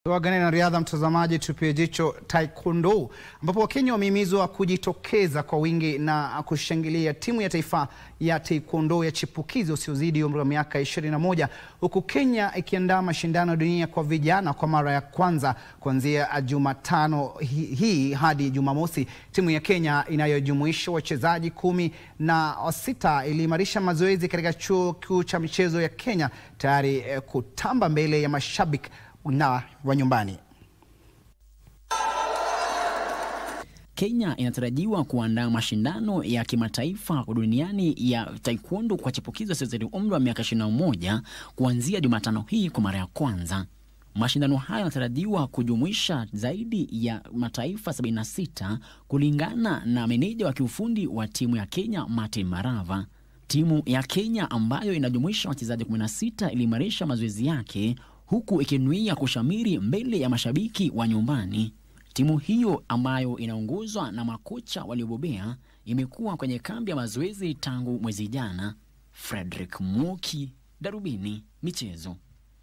Tuagane na riadha mtazamaji, tupie jicho taekwondo ambapo Wakenya wamehimizwa kujitokeza kwa wingi na kushangilia timu ya taifa ya taekwondo ya chipukizi usiozidi umri wa miaka 21, huku Kenya ikiandaa mashindano ya dunia kwa vijana kwa mara ya kwanza kuanzia Jumatano hii hadi Jumamosi. Timu ya Kenya inayojumuisha wachezaji 16 iliimarisha mazoezi katika chuo kikuu cha michezo ya Kenya tayari kutamba mbele ya mashabiki na wa nyumbani. Kenya inatarajiwa kuandaa mashindano ya kimataifa duniani ya taekwondo kwa chipukizi wasiozidi umri wa miaka 21 kuanzia Jumatano hii kwa mara ya kwanza. Mashindano haya yanatarajiwa kujumuisha zaidi ya mataifa 76 kulingana na meneja wa kiufundi wa timu ya Kenya Martin Marava. Timu ya Kenya ambayo inajumuisha wachezaji 16 iliimarisha mazoezi yake huku ikinuia kushamiri mbele ya mashabiki wa nyumbani. Timu hiyo ambayo inaongozwa na makocha waliobobea imekuwa kwenye kambi ya mazoezi tangu mwezi jana. Frederick Mwoki, Darubini Michezo.